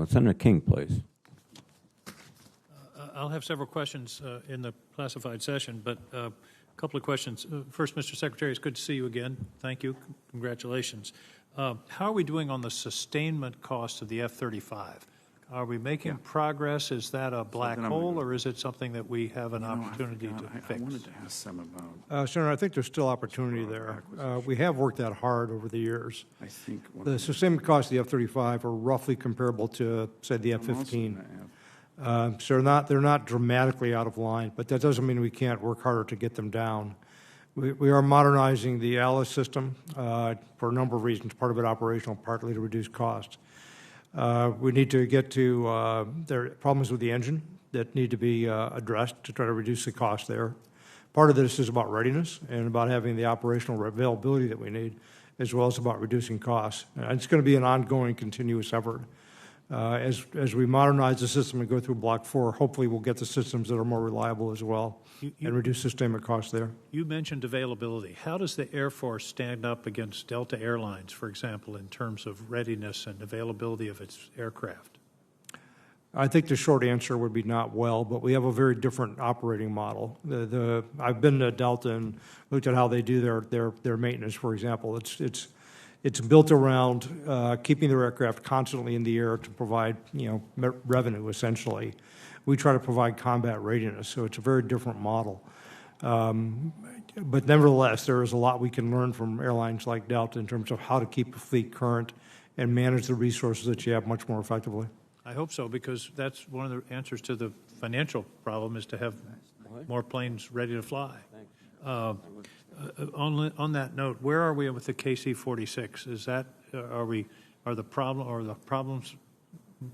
Senator King, please. I'll have several questions in the classified session, but a couple of questions. First, Mr. Secretary, it's good to see you again. Thank you. Congratulations. How are we doing on the sustainment cost of the F-35? Are we making progress? Is that a black hole, or is it something that we have an opportunity to fix? I wanted to ask some about... Senator, I think there's still opportunity there. We have worked that hard over the years. I think... The sustainment costs of the F-35 are roughly comparable to, say, the F-15. So they're not dramatically out of line, but that doesn't mean we can't work harder to get them down. We are modernizing the ALICE system for a number of reasons, part of it operational, partly to reduce costs. We need to get to there are problems with the engine that need to be addressed to try to reduce the cost there. Part of this is about readiness and about having the operational availability that we need, as well as about reducing costs. And it's going to be an ongoing, continuous effort. As we modernize the system and go through Block 4, hopefully we'll get the systems that are more reliable as well and reduce sustainment costs there. You mentioned availability. How does the Air Force stand up against Delta Airlines, for example, in terms of readiness and availability of its aircraft? I think the short answer would be not well, but we have a very different operating model. I've been to Delta and looked at how they do their maintenance, for example. It's built around keeping their aircraft constantly in the air to provide, revenue, essentially. We try to provide combat readiness, so it's a very different model. But nevertheless, there is a lot we can learn from airlines like Delta in terms of how to keep a fleet current and manage the resources that you have much more effectively. I hope so, because that's one of the answers to the financial problem, is to have more planes ready to fly. On that note, where are we with the KC-46? Is that are the problems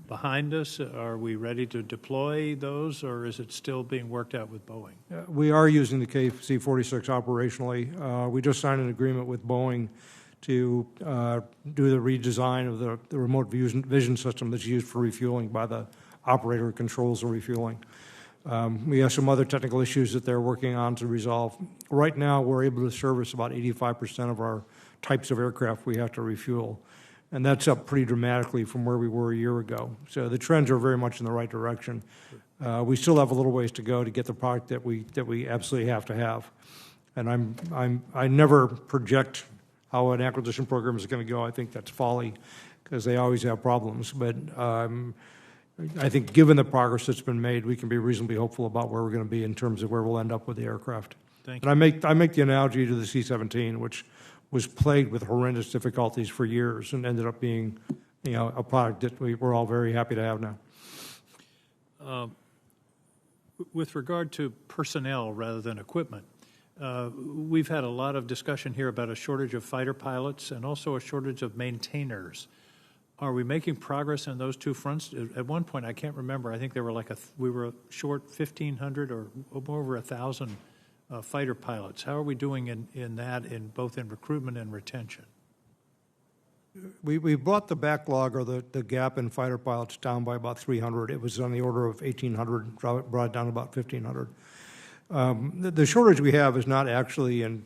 behind us? Are we ready to deploy those, or is it still being worked out with Boeing? We are using the KC-46 operationally. We just signed an agreement with Boeing to do the redesign of the remote vision system that's used for refueling by the operator who controls the refueling. We have some other technical issues that they're working on to resolve. Right now, we're able to service about 85% of our types of aircraft we have to refuel, and that's up pretty dramatically from where we were a year ago. So the trends are very much in the right direction. We still have a little ways to go to get the product that we absolutely have to have. And I never project how an acquisition program is going to go. I think that's folly, because they always have problems. But I think given the progress that's been made, we can be reasonably hopeful about where we're going to be in terms of where we'll end up with the aircraft. Thank you. And I make the analogy to the C-17, which was plagued with horrendous difficulties for years and ended up being, a product that we're all very happy to have now. With regard to personnel rather than equipment, we've had a lot of discussion here about a shortage of fighter pilots and also a shortage of maintainers. Are we making progress on those two fronts? At one point, I can't remember, I think there were we were short 1,500 or over 1,000 fighter pilots. How are we doing in that, both in recruitment and retention? We brought the backlog, or the gap in fighter pilots, down by about 300. It was on the order of 1,800, brought it down to about 1,500. The shortage we have is not actually in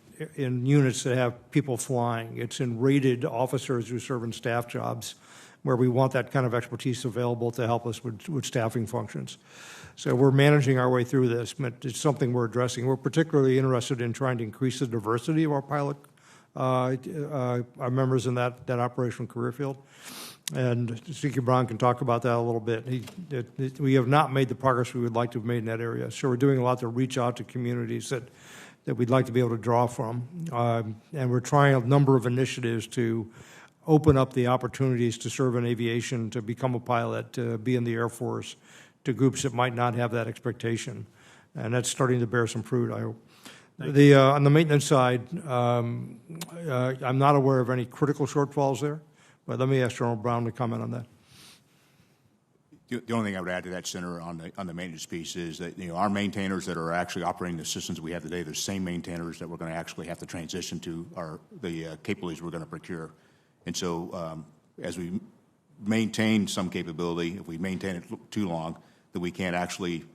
units that have people flying. It's in rated officers who serve in staff jobs, where we want that kind of expertise available to help us with staffing functions. So we're managing our way through this, but it's something we're addressing. We're particularly interested in trying to increase the diversity of our pilot our members in that operational career field. And Steve Brown can talk about that a little bit. We have not made the progress we would like to have made in that area. So we're doing a lot to reach out to communities that we'd like to be able to draw from. And we're trying a number of initiatives to open up the opportunities to serve in aviation, to become a pilot, to be in the Air Force, to groups that might not have that expectation. And that's starting to bear some fruit, I hope. On the maintenance side, I'm not aware of any critical shortfalls there, but let me ask General Brown to comment on that. The only thing I would add to that, Senator, on the maintenance piece is that our maintainers that are actually operating the systems we have today, the same maintainers that we're going to actually have to transition to are the capabilities we're going to procure. And so as we maintain some capability, if we maintain it too long, then we can't actually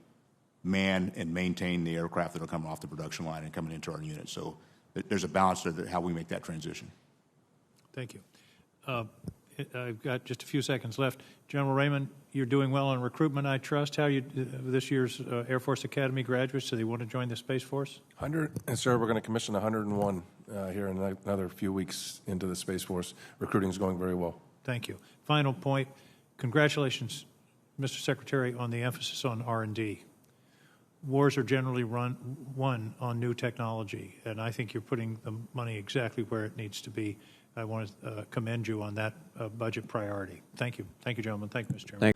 man and maintain the aircraft that are coming off the production line and coming into our unit. So there's a balance to how we make that transition. Thank you. I've got just a few seconds left. General Raymond, You're doing well on recruitment, I trust. How you this year's Air Force Academy graduates? Do they want to join the Space Force? 100, and sir, we're going to commission 101 here in another few weeks into the Space Force. Recruiting is going very well. Thank you. Final point. Congratulations, Mr. Secretary, on the emphasis on R&D. Wars are generally won on new technology, and I think you're putting the money exactly where it needs to be. I want to commend you on that budget priority. Thank you. Thank you, gentlemen. Thank you, Mr. Chairman.